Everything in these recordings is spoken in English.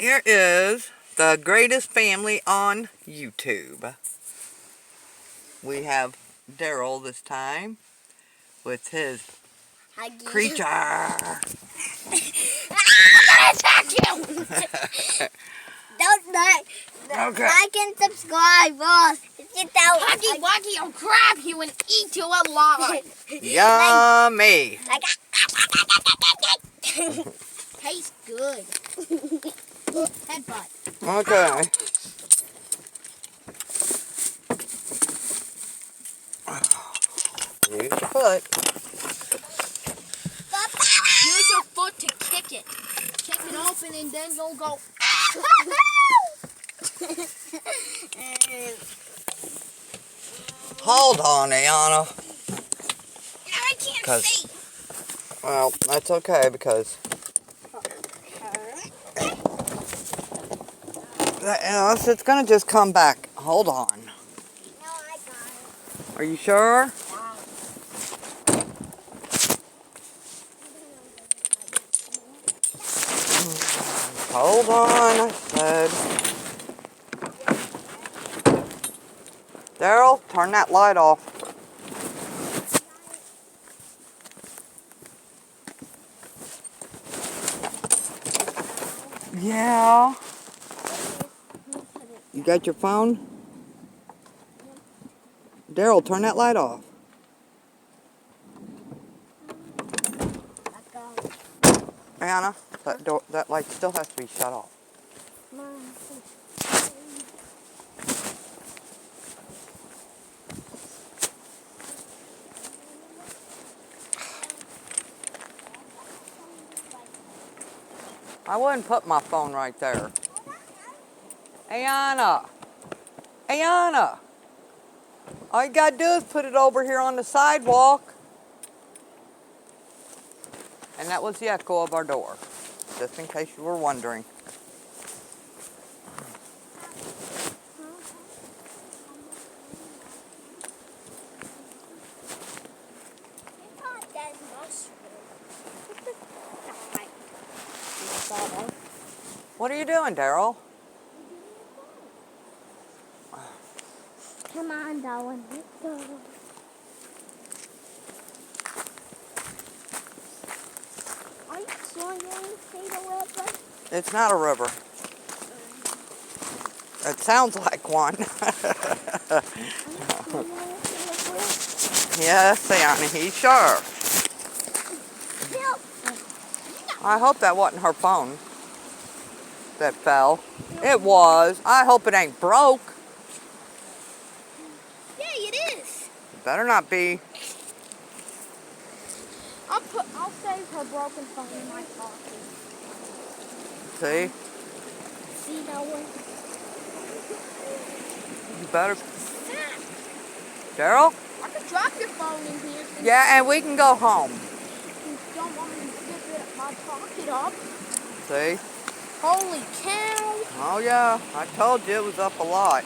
Here is the greatest family on YouTube. We have Daryl this time with his creature. I'm gonna attack you! Don't like and subscribe, boss. Huggy Wuggy will grab you and eat you alive. Yummy. Tastes good. Headbutt. Okay. Use your foot. Use your foot to kick it. Kick it open and then you'll go. Hold on, Ayana. I can't see. Well, that's okay because it's gonna just come back. Hold on. No, I got it. Are you sure? Hold on, I said. Daryl, turn that light off. Yeah. You got your phone? Daryl, turn that light off. Anna, that light still has to be shut off. I wouldn't put my phone right there. Ayana! Ayana! All you gotta do is put it over here on the sidewalk. And that was the echo of our door, just in case you were wondering. What are you doing, Daryl? Come on, darling. Let's go. Are you sure you didn't see the river? It's not a river. It sounds like one. Yes, Annie, he's sure. I hope that wasn't her phone that fell. It was. I hope it ain't broke. Yeah, it is. It better not be. I'll save her broken phone in my pocket. See? See that one? You better. Daryl? I could drop your phone in here. Yeah, and we can go home. You don't want me to zip my pocket up. See? Holy cow. Oh yeah, I told you it was up a lot.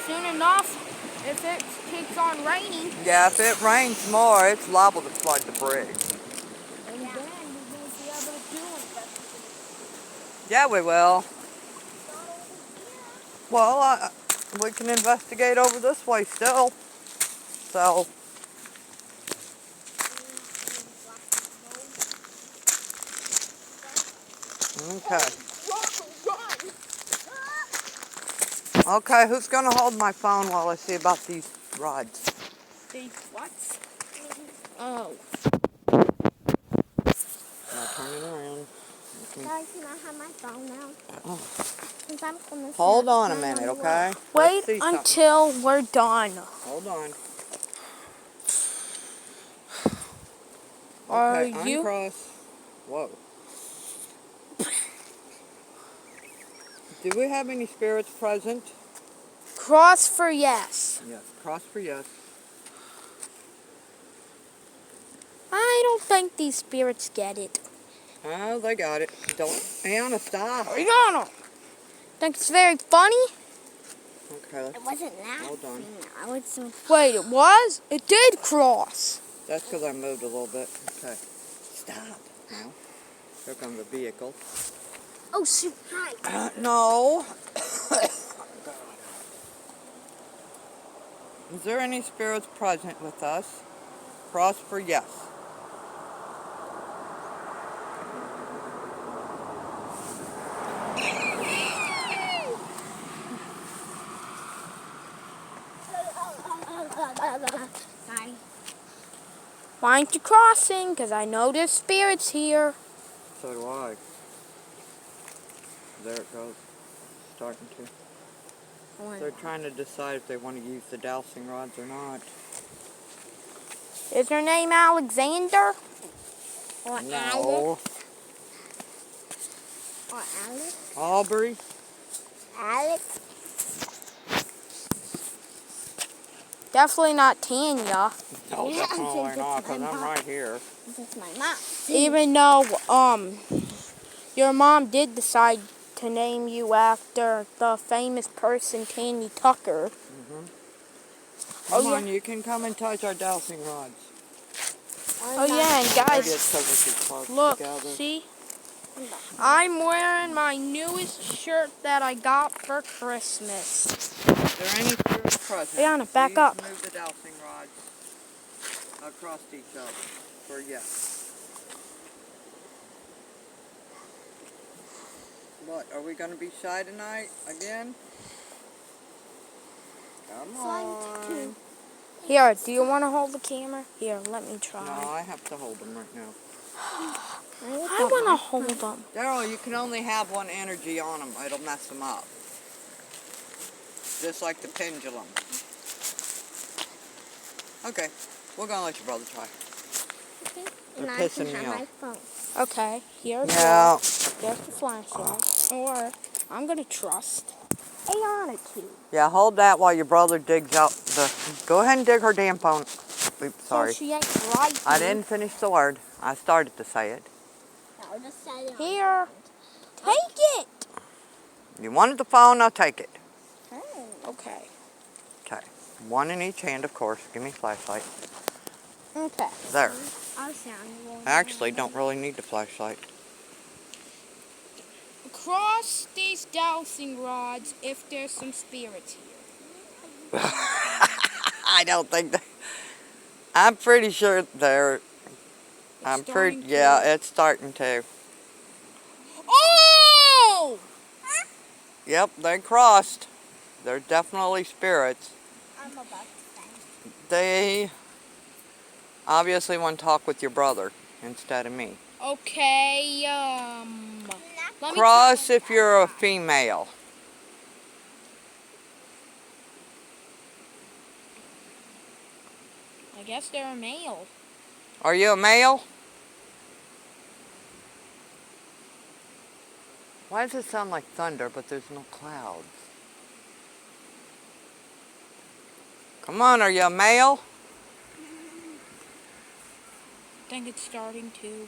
Soon enough, if it keeps on raining. Yeah, if it rains more, it's liable to flood the bridge. And then we won't be able to do investigation. Yeah, we will. Well, we can investigate over this way still. So. Okay. Okay, who's going to hold my phone while I see about these rods? These what? Oh. I'll turn it around. Guys, can I have my phone now? Oh. Since I'm gonna Hold on a minute, okay? Wait until we're done. Hold on. Are okay, you? Uncross. Whoa. Do we have any spirits present? Cross for yes. Yes, cross for yes. I don't think these spirits get it. Oh, they got it. Don't. Anna, stop. Rihanna! Think it's very funny? Okay, It wasn't that. hold on. I would so. Wait, it was? It did cross. That's because I moved a little bit. Okay. Stop. Now, here comes the vehicle. Oh, shoot. Hi. No. Is there any spirits present with us? Cross for yes. Hi. Why aren't you crossing? Because I know there's spirits here. So do I. There it goes. Starting to. They're trying to decide if they want to use the dowsing rods or not. Is her name Alexander? Or No. Alice. Or Alice. Aubrey? Alex. Definitely not Tanya. No, Yeah, definitely since not, it's because my I'm mom. right here. This is my mom. Even though your mom did decide to name you after the famous person Tanya Tucker. Come Oh, on, you can come and touch our dowsing rods. Oh yeah, and Maybe guys, it's 'cause we're too close look, together. see? I'm wearing my newest shirt that I got for Christmas. Is there any spirits present? Ayana, back Please up. move the dowsing rods across each other for yes. What, are we going to be shy tonight again? Come on. Here, do you want to hold the camera? Here, let me try. No, I have to hold them right now. I want to hold them. Daryl, you can only have one energy on them. It'll mess them up. Just like the pendulum. Okay, we're going to let your brother try. They're pissing me off. Okay, here's Yeah. one. There's the flashlight. Or, I'm going to trust Ayana too. Yeah, hold that while your brother digs out the... Go ahead and dig her damn phone. Oops, sorry. So she ain't right. I didn't finish the word. I started to say it. Here, take it. You wanted the phone, I'll take it. Okay. Okay. One in each hand, of course. Give me a flashlight. Okay. There. Actually, don't really need the flashlight. Across these dowsing rods if there's some spirits here. I don't think that... I'm pretty sure they're... Yeah, it's starting to. Oh! Yep, they crossed. They're definitely spirits. I'm about to say. They obviously want to talk with your brother instead of me. Okay, let me Cross if you're a female. I guess they're a male. Are you a male? Why does it sound like thunder, but there's no clouds? Come on, are you a male? I think it's starting to.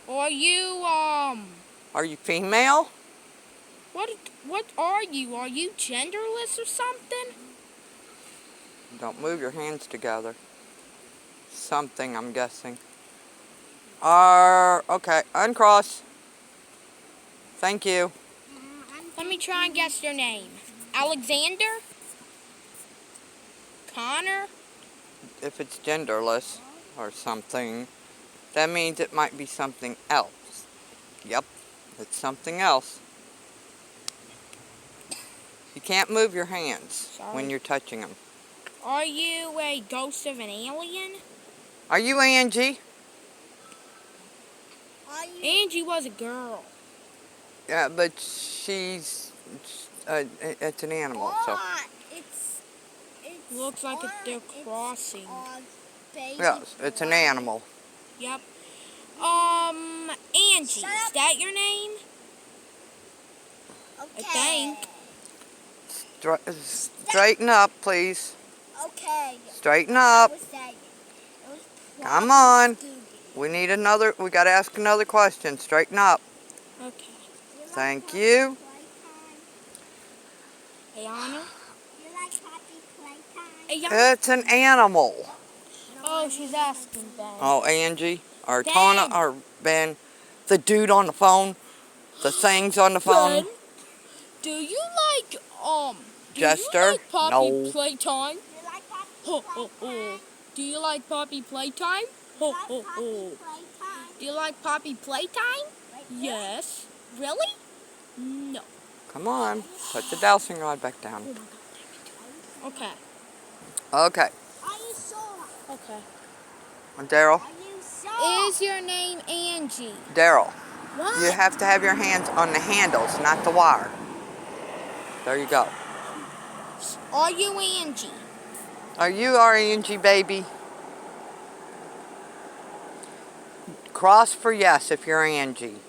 Are you, Are you female? what are you? Are you genderless or something? Don't move your hands together. Something, I'm guessing. Okay, uncross. Thank you. Let me try and guess your name. Alexander? Connor? If it's genderless or something, that means it might be something else. Yep, it's something else. You can't move your hands when you're touching them. Are you a ghost of an alien? Are you Angie? Angie was a girl. Yeah, but she's... it's an animal, so... Looks like they're crossing. Yes, it's an animal. Yep. Angie, is that your name? I think. Straighten up, please. Okay. Straighten up. Come on. We gotta ask another question. Straighten up. Okay. Thank you. Ayana? You like Poppy playtime? Ayana? It's an animal. Oh, she's asking Ben. Oh, Angie, or Ben. Tana, or Ben. The dude on the phone? The things on the phone? Ben, do you like Jester? Poppy No. Playtime? You like Poppy Ho ho ho. Playtime? Do you like Poppy Playtime? Ho ho ho. Do you like Poppy Playtime? Yes. Really? No. Come on. Put the dowsing rod back down. Okay. Okay. Are you sure? Okay. Daryl. Are you sure? Is your name Angie? Daryl. What? You have to have your hands on the handles, not the wire. There you go. Are you Angie? Are you Angie, baby? Cross for yes if you're Angie.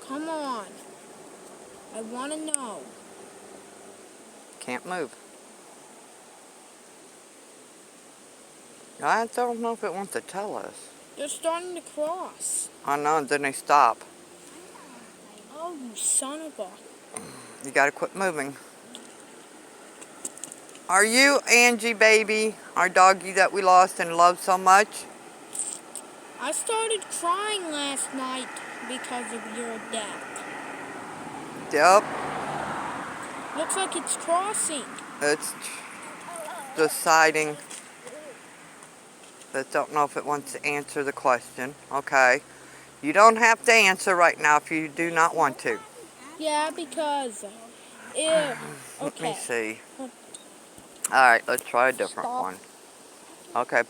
Come on. I want to know. Can't move. I don't know if it wants to tell us. They're starting to cross. I know, and then they stop. Oh, you son of a... You gotta quit moving. Are you Angie, baby? Our doggie that we lost and loved so much? I started crying last night because of your death. Yep. Looks like it's crossing. It's deciding. But don't know if it wants to answer the question. Okay. You don't have to answer right now if you do not want to. Yeah, because... okay. Let me see. Alright, let's try a different Stop. one. Okay.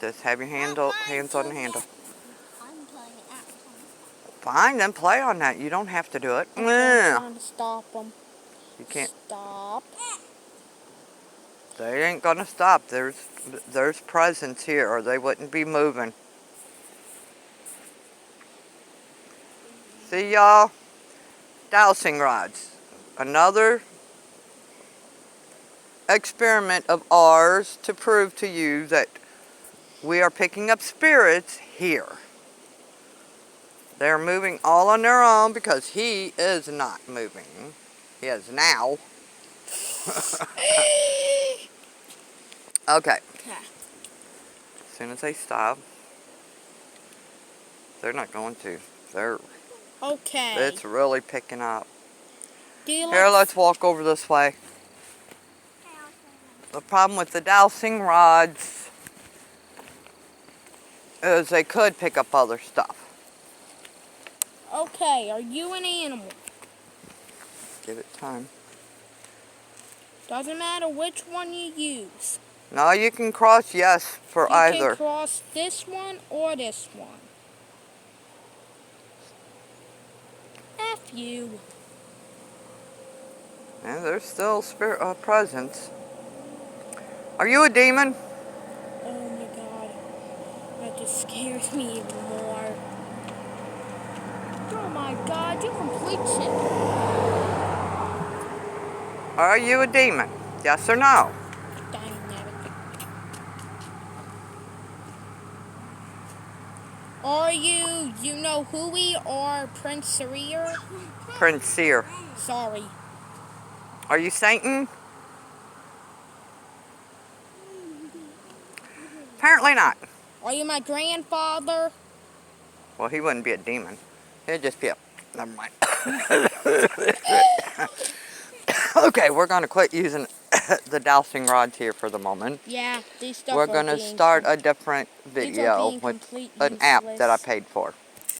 Just have your hands on the handle. I'm playing it out. Fine, then play on that. You don't have to do it. I'm Yeah. trying to stop them. You can't. Stop. They ain't gonna stop. There's presence here, or they wouldn't be moving. See, y'all? Dowsing rods. Another experiment of ours to prove to you that we are picking up spirits here. They're moving all on their own because he is not moving. He is now. Okay. Okay. As soon as they stop, they're not going to. Okay. It's really picking up. Do you Here, like... let's walk over this way. The problem with the dowsing rods is they could pick up other stuff. Okay, are you an animal? Give it time. Doesn't matter which one you use. No, you can cross yes for You either. can cross this one or this one. F you. And there's still spirit presence. Are you a demon? Oh my god. That just scares me even more. Oh my god, you complete shit. Are you a demon? Yes or no? Dynamic. Are you know who we are, Prince Sarir? Prince Seer. Sorry. Are you Satan? Apparently not. Are you my grandfather? Well, he wouldn't be a demon. He'd just be a... Never mind. Okay, we're going to quit using the dowsing rods here for the moment. Yeah, these stuff We're are going to being start a different these are video being with complete an app that I useless. paid for.